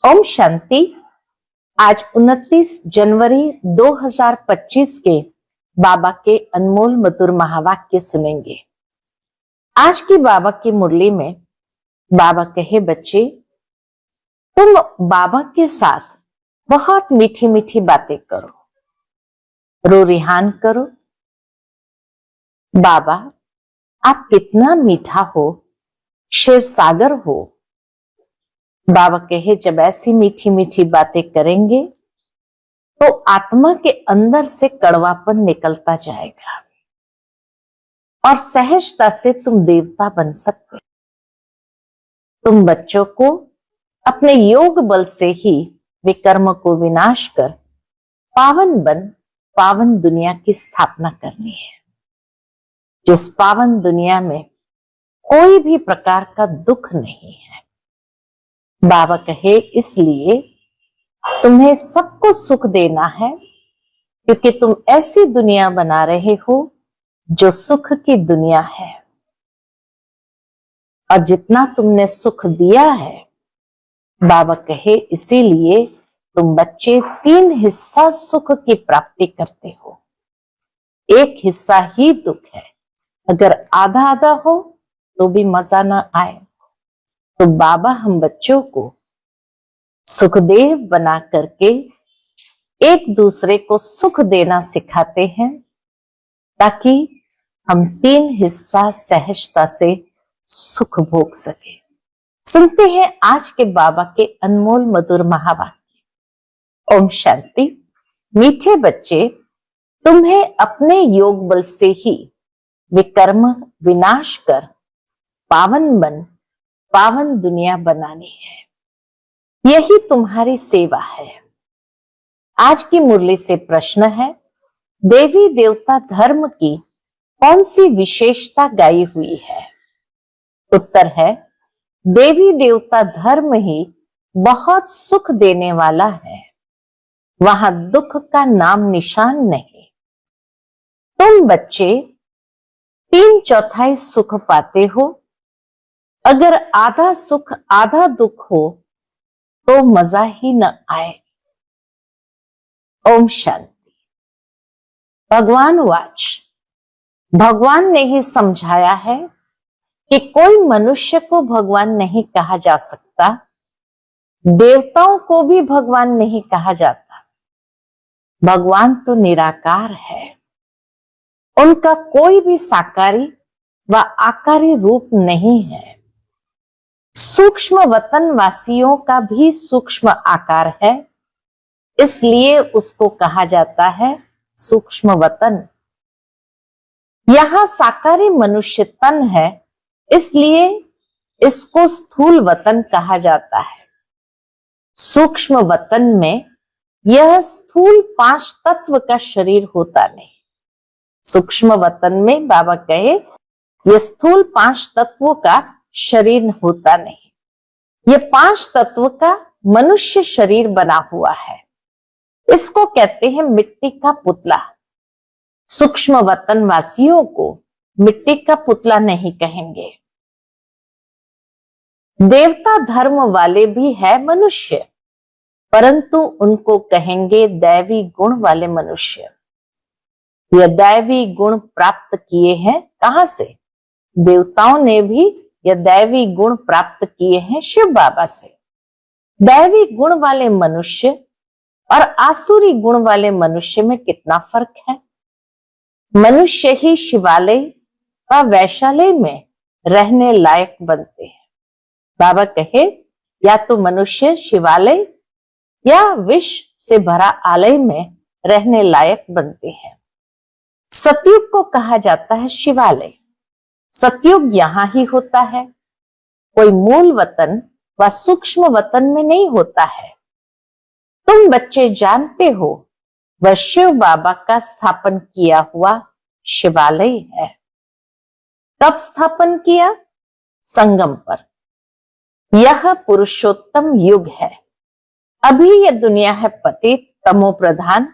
ओम शांति। आज 29 जनवरी 2025 के बाबा के अनमोल मधुर महावाक्य सुनेंगे। आज की बाबा की मुरली में बाबा कहे, बच्चे तुम बाबा के साथ बहुत मीठी मीठी बातें करो, रो रिहान करो। बाबा आप कितना मीठा हो, क्षीर सागर हो। बाबा कहे, जब ऐसी मीठी मीठी बातें करेंगे तो आत्मा के अंदर से कड़वापन निकलता जाएगा और सहजता से तुम देवता बन सकते। तुम बच्चों को अपने योग बल से ही विकर्म को विनाश कर पावन दुनिया की स्थापना करनी है, जिस पावन दुनिया में कोई भी प्रकार का दुख नहीं है। बाबा कहे, इसलिए तुम्हें सबको सुख देना है, क्योंकि तुम ऐसी दुनिया बना रहे हो जो सुख की दुनिया है। और जितना तुमने सुख दिया है, बाबा कहे, इसीलिए तुम बच्चे 3 हिस्सा सुख की प्राप्ति करते हो। एक हिस्सा ही दुख है। अगर आधा आधा हो तो भी मजा ना आए। तो बाबा हम बच्चों को सुखदेव बना करके एक दूसरे को सुख देना सिखाते हैं, ताकि हम 3 हिस्सा सहजता से सुख भोग सके। सुनते हैं आज के बाबा के अनमोल मधुर महावाक्य। ओम शांति। मीठे बच्चे, तुम्हें अपने योग बल से ही विकर्म विनाश कर पावन दुनिया बनानी है। यही तुम्हारी सेवा है। आज की मुरली से प्रश्न है, देवी देवता धर्म की कौन सी विशेषता गाई हुई है? उत्तर है, देवी देवता धर्म ही बहुत सुख देने वाला है। वहां दुख का नाम निशान नहीं। तुम बच्चे 3/4 सुख पाते हो। अगर आधा सुख आधा दुख हो तो मजा ही न आए। ओम शांति। भगवान वाच, भगवान ने ही समझाया है कि कोई मनुष्य को भगवान नहीं कहा जा सकता, देवताओं को भी भगवान नहीं कहा जाता। भगवान तो निराकार है। उनका कोई भी साकारी व आकारी रूप नहीं है। सूक्ष्म वतन वासियों का भी सूक्ष्म आकार है, इसलिए उसको कहा जाता है सूक्ष्म वतन। यहां साकारी मनुष्य तन है, इसलिए इसको स्थूल वतन कहा जाता है। सूक्ष्म वतन में यह स्थूल 5 तत्व का शरीर होता नहीं। सूक्ष्म वतन में बाबा कहे, यह स्थूल 5 तत्वों का शरीर होता नहीं। ये 5 तत्व का मनुष्य शरीर बना हुआ है। इसको कहते हैं मिट्टी का पुतला। सूक्ष्म वतन वासियों को मिट्टी का पुतला नहीं कहेंगे। देवता धर्म वाले भी है मनुष्य, परंतु उनको कहेंगे दैवी गुण वाले मनुष्य। यह दैवी गुण प्राप्त किए हैं कहां से? देवताओं ने भी यह दैवी गुण प्राप्त किए हैं शिव बाबा से। दैवी गुण वाले मनुष्य और आसुरी गुण वाले मनुष्य में कितना फर्क है। मनुष्य ही शिवालय व वैशालय में रहने लायक बनते हैं। बाबा कहे, या तो मनुष्य शिवालय या विष से भरा आलय में रहने लायक बनते हैं। सतयुग को कहा जाता है शिवालय। सतयुग यहां ही होता है, कोई मूल वतन व सूक्ष्म वतन में नहीं होता है। तुम बच्चे जानते हो, वह शिव बाबा का स्थापन किया हुआ शिवालय है। कब स्थापन किया? संगम पर। यह पुरुषोत्तम युग है। अभी यह दुनिया है पतित तमो प्रधान।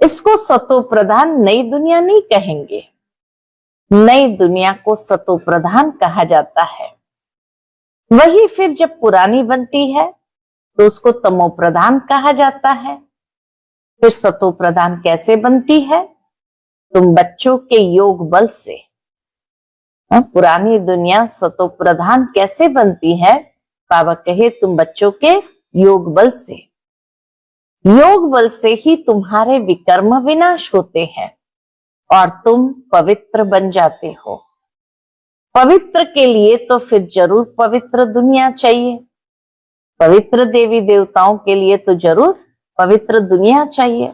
इसको सतो प्रधान नई दुनिया नहीं कहेंगे। नई दुनिया को सतो प्रधान कहा जाता है। वही फिर जब पुरानी बनती है तो उसको तमो प्रधान कहा जाता है। फिर सतो प्रधान कैसे बनती है? तुम बच्चों के योग बल से। पुरानी दुनिया सतो प्रधान कैसे बनती है? बाबा कहे तुम बच्चों के योग बल से। योग बल से ही तुम्हारे विकर्म विनाश होते हैं और तुम पवित्र बन जाते हो। पवित्र के लिए तो फिर जरूर पवित्र दुनिया चाहिए। पवित्र देवी देवताओं के लिए तो जरूर पवित्र दुनिया चाहिए।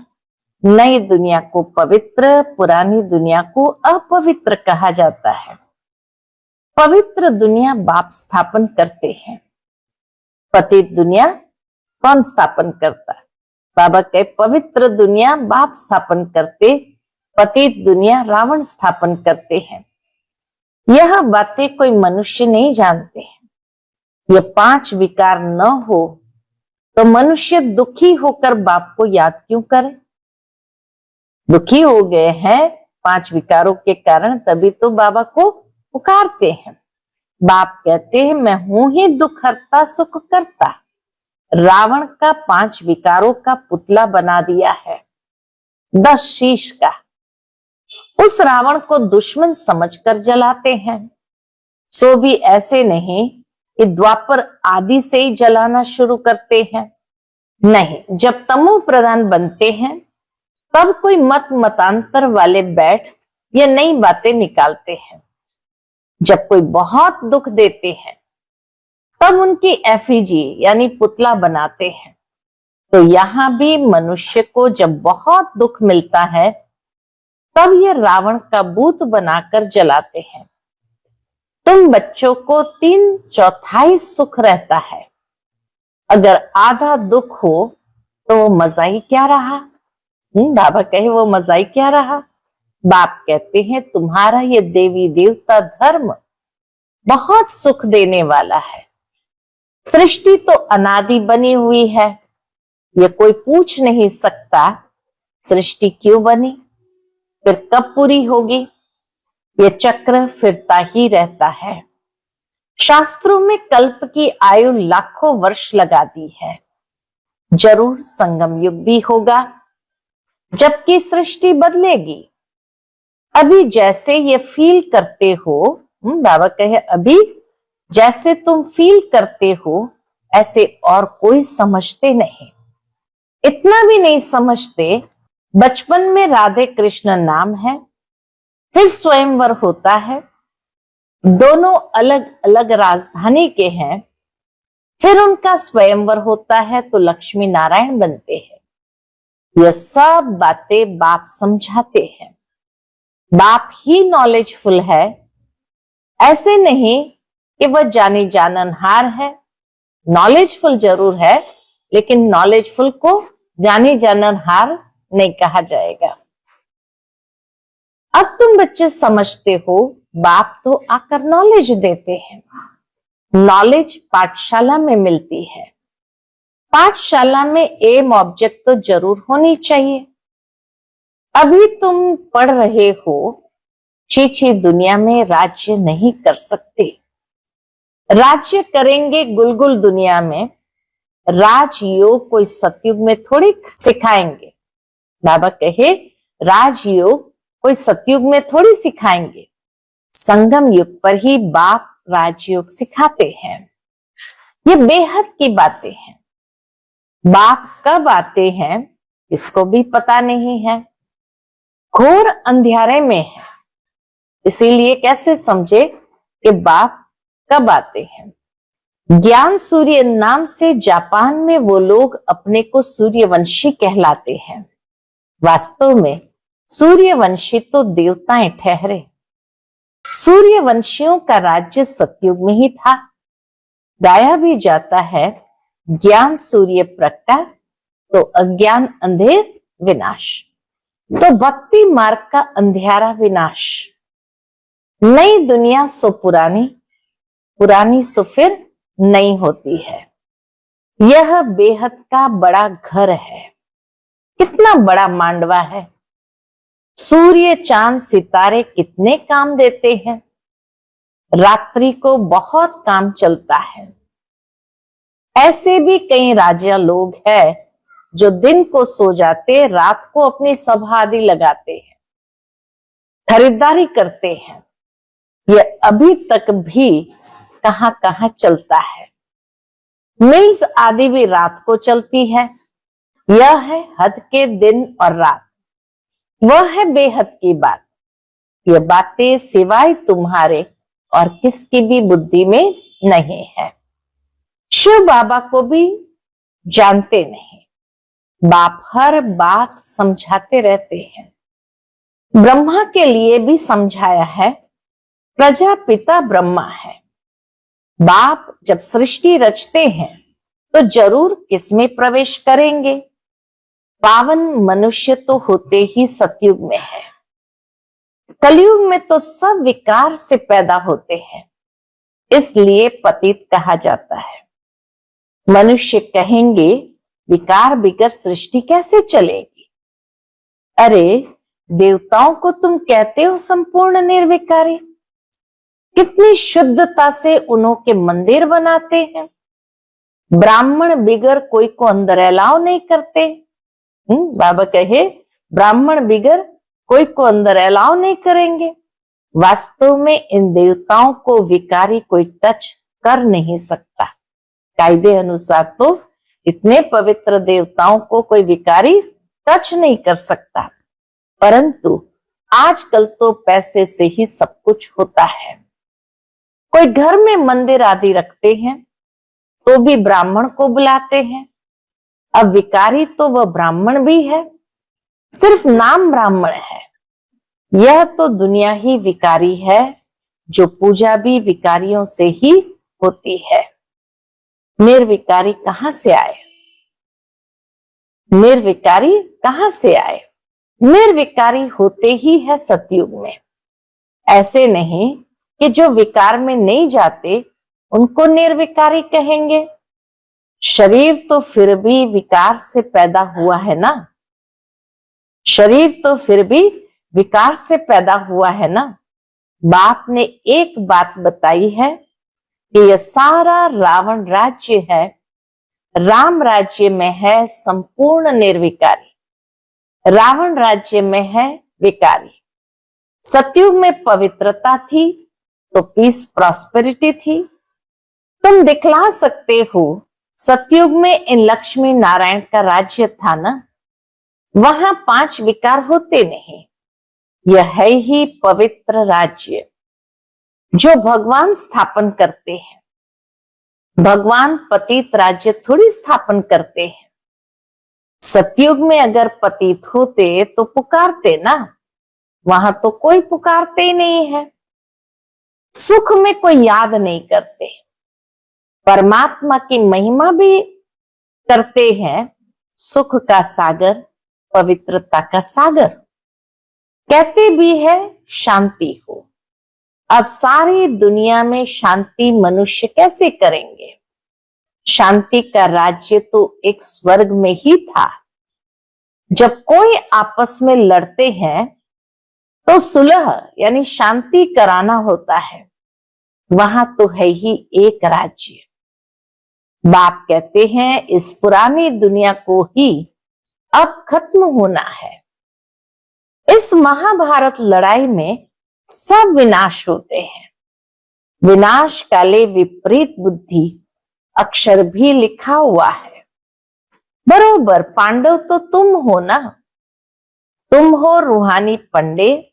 नई दुनिया को पवित्र, पुरानी दुनिया को अपवित्र कहा जाता है। पवित्र दुनिया बाप स्थापन करते हैं। पतित दुनिया कौन स्थापन करता है? बाबा कहे पवित्र दुनिया बाप स्थापन करते, पतित दुनिया रावण स्थापन करते हैं। यह बातें कोई मनुष्य नहीं जानते हैं। ये 5 विकार न हो तो मनुष्य दुखी होकर बाप को याद क्यों करे? दुखी हो गए हैं 5 विकारों के कारण, तभी तो बाबा को पुकारते हैं। बाप कहते हैं मैं हूं ही दुख हरता सुख करता। रावण का 5 विकारों का पुतला बना दिया है, 10 शीश का। उस रावण को दुश्मन समझकर जलाते हैं। सो भी ऐसे नहीं कि द्वापर आदि से ही जलाना शुरू करते हैं। नहीं, जब तमो प्रधान बनते हैं तब कोई मतांतर वाले बैठ ये नई बातें निकालते हैं। जब कोई बहुत दुख देते हैं तब उनकी एफिजी यानी पुतला बनाते हैं। तो यहां भी मनुष्य को जब बहुत दुख मिलता है तब ये रावण का बूत बनाकर जलाते हैं। तुम बच्चों को 3/4 सुख रहता है। अगर आधा दुख हो तो वो मजा ही क्या रहा? बाबा कहे वो मजा ही क्या रहा? बाप कहते हैं तुम्हारा ये देवी देवता धर्म बहुत सुख देने वाला है। सृष्टि तो अनादि बनी हुई है, ये कोई पूछ नहीं सकता सृष्टि क्यों बनी, फिर कब पूरी होगी। ये चक्र फिरता ही रहता है। शास्त्रों में कल्प की आयु लाखों वर्ष लगा दी है। जरूर संगम युग भी होगा जबकि सृष्टि बदलेगी। अभी जैसे ये फील करते हो, बाबा कहे अभी जैसे तुम फील करते हो ऐसे और कोई समझते नहीं। इतना भी नहीं समझते, बचपन में राधे कृष्ण नाम है, फिर स्वयंवर होता है, दोनों अलग अलग राजधानी के हैं, फिर उनका स्वयंवर होता है तो लक्ष्मी नारायण बनते हैं। यह सब बातें बाप समझाते हैं। बाप ही नॉलेजफुल है, ऐसे नहीं कि वह जानी जाननहार है। नॉलेजफुल जरूर है लेकिन नॉलेजफुल को जानी जाननहार नहीं कहा जाएगा। अब तुम बच्चे समझते हो बाप तो आकर नॉलेज देते हैं। नॉलेज पाठशाला में मिलती है। पाठशाला में एम ऑब्जेक्ट तो जरूर होनी चाहिए। अभी तुम पढ़ रहे हो, चीची दुनिया में राज्य नहीं कर सकते। राज्य करेंगे गुलगुल दुनिया में। राजयोग कोई सतयुग में थोड़ी सिखाएंगे। बाबा कहे राजयोग कोई सतयुग में थोड़ी सिखाएंगे। संगम युग पर ही बाप राजयोग सिखाते हैं। ये बेहद की बातें हैं। बाप कब आते हैं इसको भी पता नहीं है। घोर अंधियारे में है, इसीलिए कैसे समझे कि बाप कब आते हैं। ज्ञान सूर्य नाम से जापान में वो लोग अपने को सूर्यवंशी कहलाते हैं। वास्तव में सूर्यवंशी तो देवताएं ठहरे। सूर्यवंशियों का राज्य सतयुग में ही था। गाया भी जाता है ज्ञान सूर्य प्रकाश तो अज्ञान अंधेर विनाश। तो भक्ति मार्ग का अंधियारा विनाश। नई दुनिया सो पुरानी, पुरानी सो फिर नई होती है। यह बेहद का बड़ा घर है। कितना बड़ा मांडवा है। सूर्य चांद सितारे कितने काम देते हैं। रात्रि को बहुत काम चलता है। ऐसे भी कई राजा लोग हैं जो दिन को सो जाते, रात को अपनी सभा आदि लगाते हैं, खरीदारी करते हैं। यह अभी तक भी कहां कहां चलता है। मिल्स आदि भी रात को चलती है। यह है हद के दिन और रात। वह है बेहद की बात। ये बातें सिवाय तुम्हारे और किसकी भी बुद्धि में नहीं है। शिव बाबा को भी जानते नहीं। बाप हर बात समझाते रहते हैं। ब्रह्मा के लिए भी समझाया है। प्रजापिता ब्रह्मा है। बाप जब सृष्टि रचते हैं तो जरूर किसमें प्रवेश करेंगे। पावन मनुष्य तो होते ही सतयुग में है। कलयुग में तो सब विकार से पैदा होते हैं, इसलिए पतित कहा जाता है। मनुष्य कहेंगे विकार बिगर सृष्टि कैसे चलेगी। अरे देवताओं को तुम कहते हो संपूर्ण निर्विकारी। कितनी शुद्धता से उन्हों के मंदिर बनाते हैं। ब्राह्मण बिगर कोई को अंदर अलाव नहीं करते। बाबा कहे ब्राह्मण बिगर कोई को अंदर अलाव नहीं करेंगे। वास्तव में इन देवताओं को विकारी कोई टच कर नहीं सकता। कायदे अनुसार तो इतने पवित्र देवताओं को कोई विकारी टच नहीं कर सकता, परंतु आजकल तो पैसे से ही सब कुछ होता है। कोई घर में मंदिर आदि रखते हैं तो भी ब्राह्मण को बुलाते हैं। अब विकारी तो वह ब्राह्मण भी है, सिर्फ नाम ब्राह्मण है। यह तो दुनिया ही विकारी है, जो पूजा भी विकारियों से ही होती है। निर्विकारी कहां से आए? निर्विकारी कहां से आए? निर्विकारी होते ही है सतयुग में। ऐसे नहीं कि जो विकार में नहीं जाते उनको निर्विकारी कहेंगे। शरीर तो फिर भी विकार से पैदा हुआ है ना। शरीर तो फिर भी विकार से पैदा हुआ है ना। बाप ने एक बात बताई है कि यह सारा रावण राज्य है, राम राज्य में है संपूर्ण निर्विकारी। रावण राज्य में है विकारी। सतयुग में पवित्रता थी तो पीस प्रॉस्पेरिटी थी। तुम दिखला सकते हो सतयुग में इन लक्ष्मी नारायण का राज्य था ना, वहां 5 विकार होते नहीं। यह है ही पवित्र राज्य जो भगवान स्थापन करते हैं। भगवान पतित राज्य थोड़ी स्थापन करते हैं। सतयुग में अगर पतित होते तो पुकारते ना, वहां तो कोई पुकारते ही नहीं है। सुख में कोई याद नहीं करते। परमात्मा की महिमा भी करते हैं। सुख का सागर, पवित्रता का सागर। कहते भी है शांति हो। अब सारी दुनिया में शांति मनुष्य कैसे करेंगे? शांति का राज्य तो एक स्वर्ग में ही था। जब कोई आपस में लड़ते हैं तो सुलह यानी शांति कराना होता है। वहां तो है ही एक राज्य। बाप कहते हैं इस पुरानी दुनिया को ही अब खत्म होना है। इस महाभारत लड़ाई में सब विनाश होते हैं। विनाश काले विपरीत बुद्धि अक्षर भी लिखा हुआ है। बरोबर पांडव तो तुम हो ना। तुम हो रूहानी पंडित,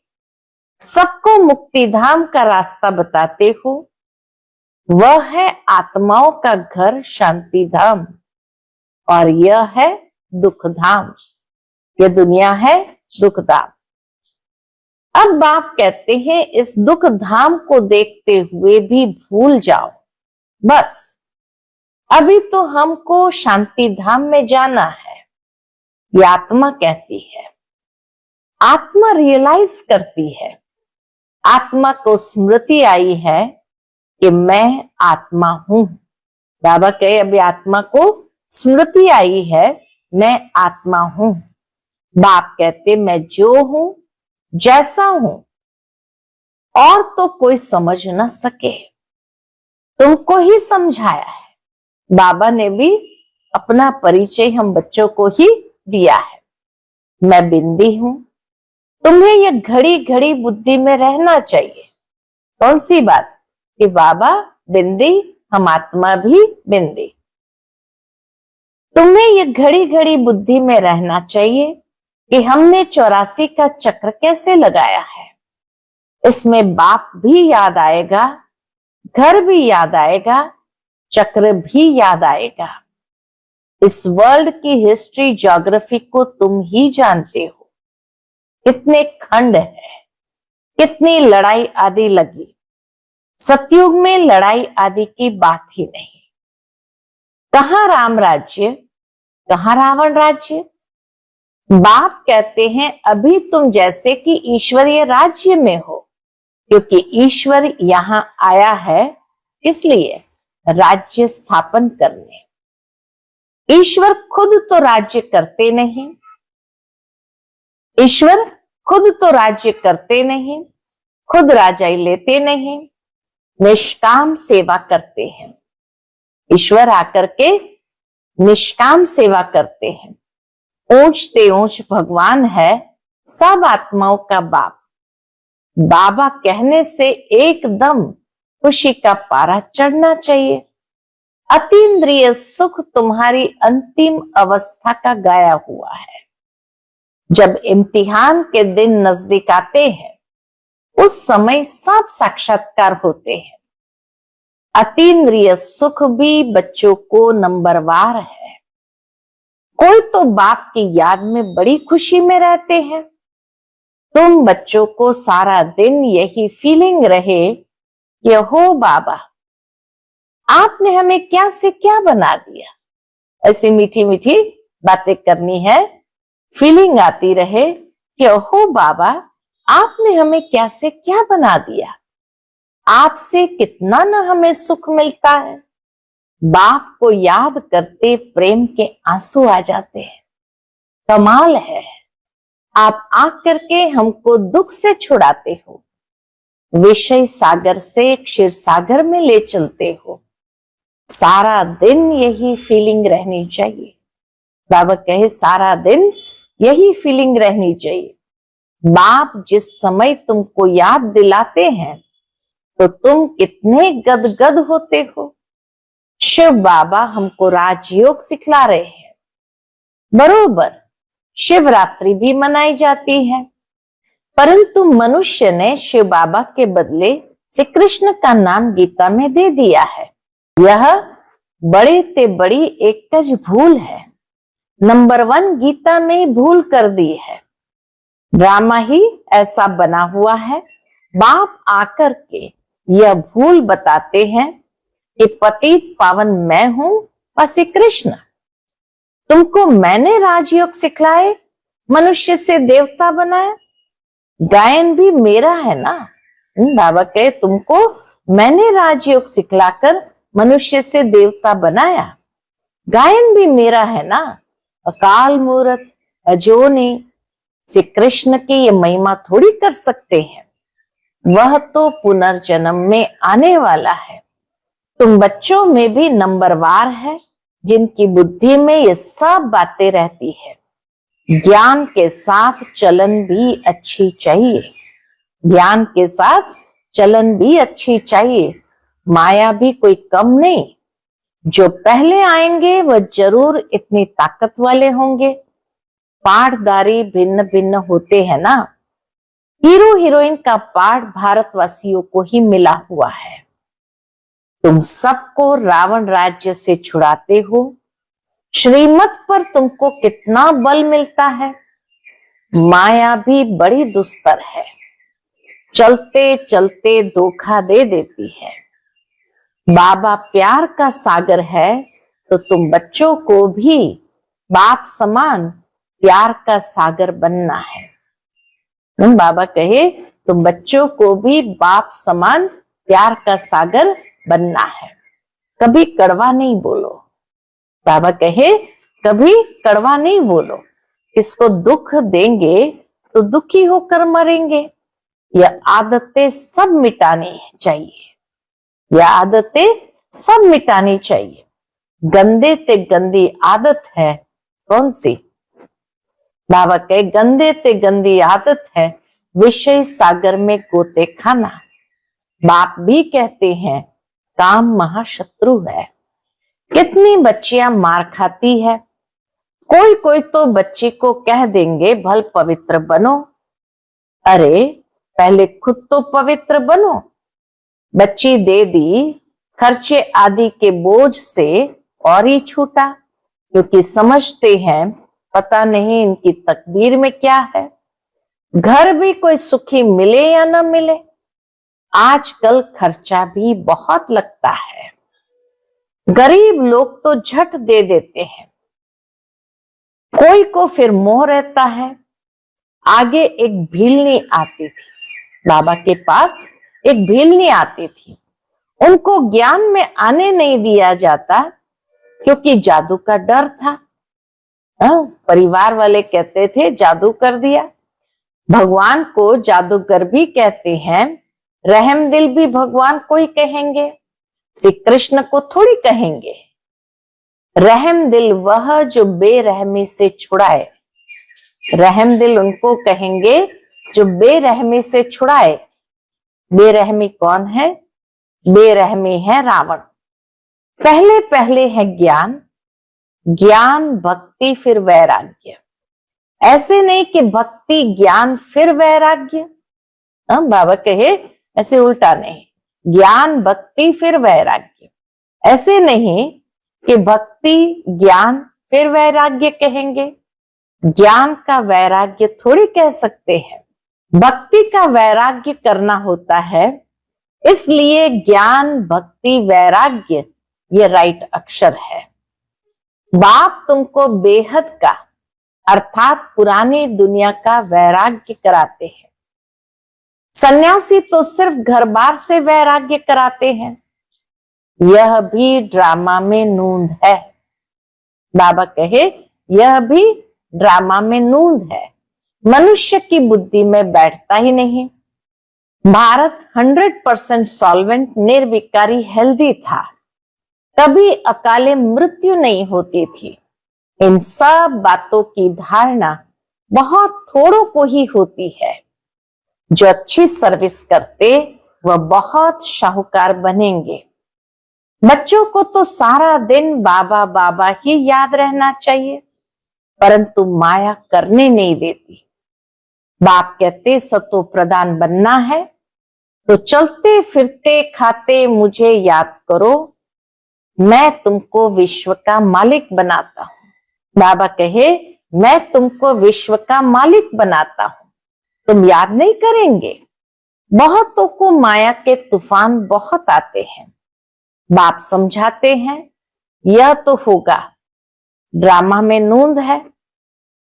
सबको मुक्ति धाम का रास्ता बताते हो। वह है आत्माओं का घर शांति धाम, और यह है दुख धाम। यह दुनिया है दुख धाम। अब बाप कहते हैं इस दुख धाम को देखते हुए भी भूल जाओ। बस अभी तो हमको शांति धाम में जाना है। ये आत्मा कहती है। आत्मा रियलाइज करती है। आत्मा को स्मृति आई है कि मैं आत्मा हूं। बाबा कहे अभी आत्मा को स्मृति आई है, मैं आत्मा हूं। बाप कहते मैं जो हूं, जैसा हूं, और तो कोई समझ ना सके। तुमको ही समझाया है। बाबा ने भी अपना परिचय हम बच्चों को ही दिया है। मैं बिंदी हूं। तुम्हें यह घड़ी घड़ी बुद्धि में रहना चाहिए। कौन सी बात? कि बाबा बिंदी, हम आत्मा भी बिंदी। तुम्हें यह घड़ी घड़ी बुद्धि में रहना चाहिए कि हमने 84 का चक्र कैसे लगाया है। इसमें बाप भी याद आएगा, घर भी याद आएगा, चक्र भी याद आएगा। इस वर्ल्ड की हिस्ट्री ज्योग्राफी को तुम ही जानते हो। कितने खंड है, कितनी लड़ाई आदि लगी। सतयुग में लड़ाई आदि की बात ही नहीं। कहां राम राज्य, कहां रावण राज्य। बाप कहते हैं अभी तुम जैसे कि ईश्वरीय राज्य में हो, क्योंकि ईश्वर यहां आया है इसलिए राज्य स्थापन करने। ईश्वर खुद तो राज्य करते नहीं, ईश्वर खुद तो राज्य करते नहीं, खुद राजाई लेते नहीं, निष्काम सेवा करते हैं। ईश्वर आकर के निष्काम सेवा करते हैं। ऊंचते ऊंच भगवान है सब आत्माओं का बाप। बाबा कहने से एकदम खुशी का पारा चढ़ना चाहिए। अतीन्द्रिय सुख तुम्हारी अंतिम अवस्था का गाया हुआ है। जब इम्तिहान के दिन नजदीक आते हैं उस समय सब साक्षात्कार होते हैं। अतीन्द्रिय सुख भी बच्चों को नंबरवार है। कोई तो बाप की याद में बड़ी खुशी में रहते हैं। तुम बच्चों को सारा दिन यही फीलिंग रहे कि हो बाबा आपने हमें क्या से क्या बना दिया। ऐसी मीठी मीठी बातें करनी है। फीलिंग आती रहे कि हो बाबा आपने हमें क्या से क्या बना दिया। आपसे कितना न हमें सुख मिलता है। बाप को याद करते प्रेम के आंसू आ जाते हैं। कमाल है, आप आकर के हमको दुख से छुड़ाते हो। विषय सागर से क्षीर सागर में ले चलते हो। सारा दिन यही फीलिंग रहनी चाहिए। बाबा कहे सारा दिन यही फीलिंग रहनी चाहिए। बाप जिस समय तुमको याद दिलाते हैं तो तुम कितने गदगद होते हो। शिव बाबा हमको राजयोग सिखला रहे हैं। बरोबर शिवरात्रि भी मनाई जाती है, परंतु मनुष्य ने शिव बाबा के बदले श्री कृष्ण का नाम गीता में दे दिया है। यह बड़े ते बड़ी एकज भूल है। नंबर 1 गीता में भूल कर दी है। ड्रामा ही ऐसा बना हुआ है। बाप आकर के यह भूल बताते हैं कि पतित पावन मैं हूं और श्री कृष्ण। तुमको मैंने राजयोग सिखलाए, मनुष्य से देवता बनाया। गायन भी मेरा है ना। बाबा कहे तुमको मैंने राजयोग सिखलाकर मनुष्य से देवता बनाया। गायन भी मेरा है ना। अकाल मूर्त अजोनी श्री कृष्ण की ये महिमा थोड़ी कर सकते हैं। वह तो पुनर्जन्म में आने वाला है। तुम बच्चों में भी नंबरवार है जिनकी बुद्धि में ये सब बातें रहती है। ज्ञान के साथ चलन भी अच्छी चाहिए। ज्ञान के साथ चलन भी अच्छी चाहिए। माया भी कोई कम नहीं। जो पहले आएंगे वह जरूर इतनी ताकत वाले होंगे। पाठदारी भिन्न भिन्न होते हैं ना। हीरो हीरोइन का पाठ भारतवासियों को ही मिला हुआ है। तुम सबको रावण राज्य से छुड़ाते हो। श्रीमत पर तुमको कितना बल मिलता है। माया भी बड़ी दुस्तर है। चलते चलते धोखा दे देती है। बाबा प्यार का सागर है तो तुम बच्चों को भी बाप समान प्यार का सागर बनना है। बाबा कहे तुम बच्चों को भी बाप समान प्यार का सागर बनना है। कभी कड़वा नहीं बोलो। बाबा कहे कभी कड़वा नहीं बोलो। किसको दुख देंगे तो दुखी होकर मरेंगे। यह आदतें सब मिटानी चाहिए। यह आदतें सब मिटानी चाहिए। गंदे ते गंदी आदत है कौन सी? बाबा कहे गंदे ते गंदी आदत है विषय सागर में गोते खाना। बाप भी कहते हैं काम महाशत्रु है। कितनी बच्चियां मार खाती है। कोई कोई तो बच्ची को कह देंगे भल पवित्र बनो। अरे पहले खुद तो पवित्र बनो। बच्ची दे दी, खर्चे आदि के बोझ से और ही छूटा, क्योंकि समझते हैं पता नहीं इनकी तकदीर में क्या है। घर भी कोई सुखी मिले या न मिले। आजकल खर्चा भी बहुत लगता है। गरीब लोग तो झट दे देते हैं। कोई को फिर मोह रहता है। आगे एक भीलनी आती थी, बाबा के पास एक भीलनी आती थी। उनको ज्ञान में आने नहीं दिया जाता क्योंकि जादू का डर था। परिवार वाले कहते थे जादू कर दिया। भगवान को जादूगर भी कहते हैं, रहम दिल भी भगवान को ही कहेंगे, श्री कृष्ण को थोड़ी कहेंगे। रहम दिल वह जो बेरहमी से छुड़ाए। रहम दिल उनको कहेंगे जो बेरहमी से छुड़ाए। बेरहमी कौन है? बेरहमी है रावण। पहले पहले है ज्ञान, ज्ञान भक्ति फिर वैराग्य। ऐसे नहीं कि भक्ति ज्ञान फिर वैराग्य। बाबा कहे ऐसे उल्टा नहीं, ज्ञान भक्ति फिर वैराग्य। ऐसे नहीं कि भक्ति ज्ञान फिर वैराग्य कहेंगे। ज्ञान का वैराग्य थोड़ी कह सकते हैं। भक्ति का वैराग्य करना होता है, इसलिए ज्ञान भक्ति वैराग्य ये राइट अक्षर है। बाप तुमको बेहद का अर्थात पुरानी दुनिया का वैराग्य कराते हैं। सन्यासी तो सिर्फ घर बार से वैराग्य कराते हैं। यह भी ड्रामा में नूंद है। बाबा कहे यह भी ड्रामा में नूंद है। मनुष्य की बुद्धि में बैठता ही नहीं। भारत 100% सॉल्वेंट निर्विकारी हेल्दी था, कभी अकाले मृत्यु नहीं होती थी। इन सब बातों की धारणा बहुत थोड़ों को ही होती है। जो अच्छी सर्विस करते वह बहुत शाहूकार बनेंगे। बच्चों को तो सारा दिन बाबा बाबा ही याद रहना चाहिए, परंतु माया करने नहीं देती। बाप कहते सतो प्रधान बनना है तो चलते फिरते खाते मुझे याद करो, मैं तुमको विश्व का मालिक बनाता हूं। बाबा कहे मैं तुमको विश्व का मालिक बनाता हूं, तुम याद नहीं करेंगे। बहुतों को माया के तूफान बहुत आते हैं। बाप समझाते हैं यह तो होगा, ड्रामा में नूंद है।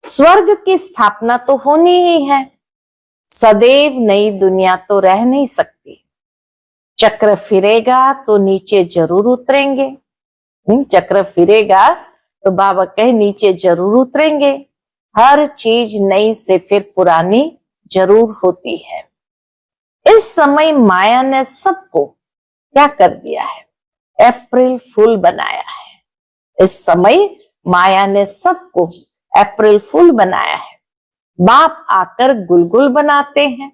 स्वर्ग की स्थापना तो होनी ही है। सदैव नई दुनिया तो रह नहीं सकती। चक्र फिरेगा तो नीचे जरूर उतरेंगे। चक्र फिरेगा तो बाबा कहे नीचे जरूर उतरेंगे। हर चीज नई से फिर पुरानी जरूर होती है। इस समय माया ने सबको क्या कर दिया है? अप्रैल फूल बनाया है। इस समय माया ने सबको अप्रैल फूल बनाया है। बाप आकर गुलगुल बनाते हैं।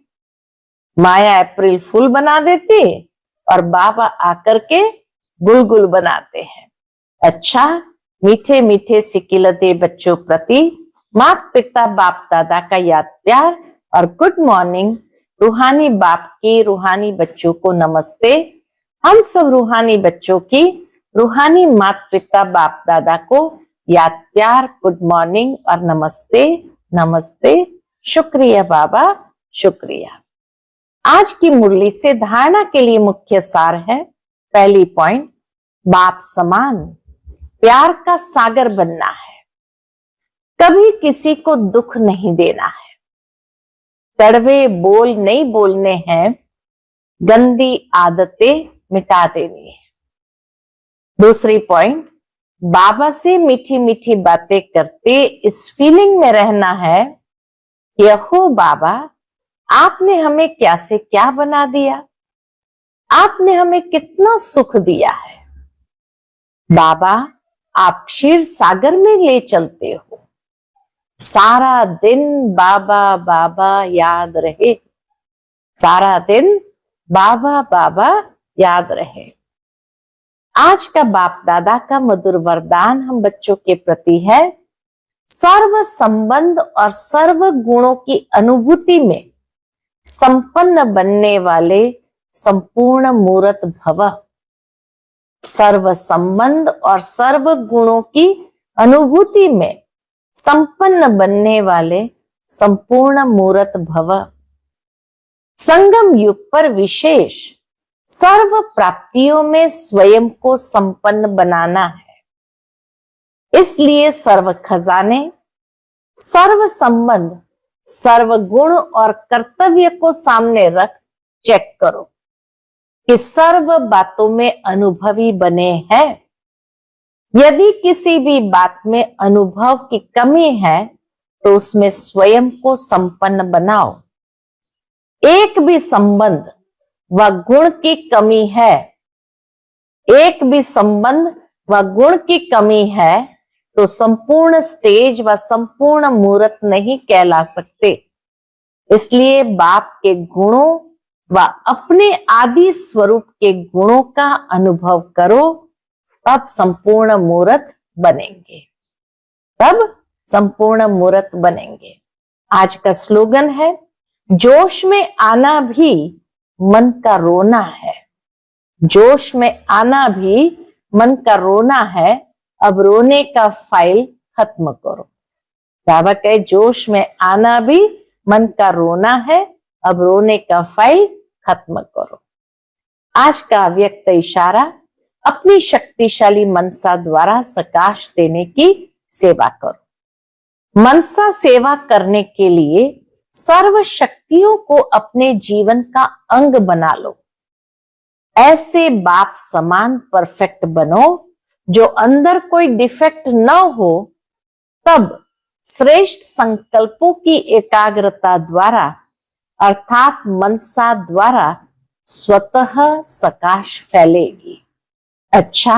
माया अप्रैल फूल बना देती और बाबा आकर के गुलगुल बनाते हैं। अच्छा, मीठे मीठे सिकिलते बच्चों प्रति माता पिता बाप दादा का याद प्यार और गुड मॉर्निंग। रूहानी बाप की रूहानी बच्चों को नमस्ते। हम सब रूहानी बच्चों की रूहानी माता पिता बाप दादा को याद प्यार, गुड मॉर्निंग और नमस्ते नमस्ते। शुक्रिया बाबा, शुक्रिया। आज की मुरली से धारणा के लिए मुख्य सार है। पहली पॉइंट, बाप समान प्यार का सागर बनना है। कभी किसी को दुख नहीं देना है। कड़वे बोल नहीं बोलने हैं। गंदी आदतें मिटा देनी है। दूसरी पॉइंट, बाबा से मीठी मीठी बातें करते इस फीलिंग में रहना है कि हो बाबा, आपने हमें क्या से क्या बना दिया। आपने हमें कितना सुख दिया है। बाबा आप क्षीर सागर में ले चलते हो। सारा दिन बाबा बाबा याद रहे, सारा दिन बाबा बाबा याद रहे। आज का बाप दादा का मधुर वरदान हम बच्चों के प्रति है, सर्व संबंध और सर्व गुणों की अनुभूति में संपन्न बनने वाले संपूर्ण मूर्त भव। सर्व संबंध और सर्व गुणों की अनुभूति में संपन्न बनने वाले संपूर्ण मूर्त भव। संगम युग पर विशेष सर्व प्राप्तियों में स्वयं को संपन्न बनाना है। इसलिए सर्व खजाने, सर्व संबंध, सर्व गुण और कर्तव्य को सामने रख चेक करो कि सर्व बातों में अनुभवी बने हैं। यदि किसी भी बात में अनुभव की कमी है तो उसमें स्वयं को संपन्न बनाओ। एक भी संबंध व गुण की कमी है, एक भी संबंध व गुण की कमी है तो संपूर्ण स्टेज व संपूर्ण मूर्त नहीं कहला सकते। इसलिए बाप के गुणों व अपने आदि स्वरूप के गुणों का अनुभव करो, तब संपूर्ण मूर्त बनेंगे, तब संपूर्ण मूर्त बनेंगे। आज का स्लोगन है, जोश में आना भी मन का रोना है। जोश में आना भी मन का रोना है, अब रोने का फाइल खत्म करो। बाबा कहे जोश में आना भी मन का रोना है, अब रोने का फाइल खत्म करो। आज का व्यक्त इशारा, अपनी शक्तिशाली मनसा द्वारा सकाश देने की सेवा करो। मनसा सेवा करने के लिए सर्व शक्तियों को अपने जीवन का अंग बना लो। ऐसे बाप समान परफेक्ट बनो जो अंदर कोई डिफेक्ट न हो। तब श्रेष्ठ संकल्पों की एकाग्रता द्वारा अर्थात मनसा द्वारा स्वतः सकाश फैलेगी। अच्छा,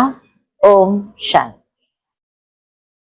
ओम शांति।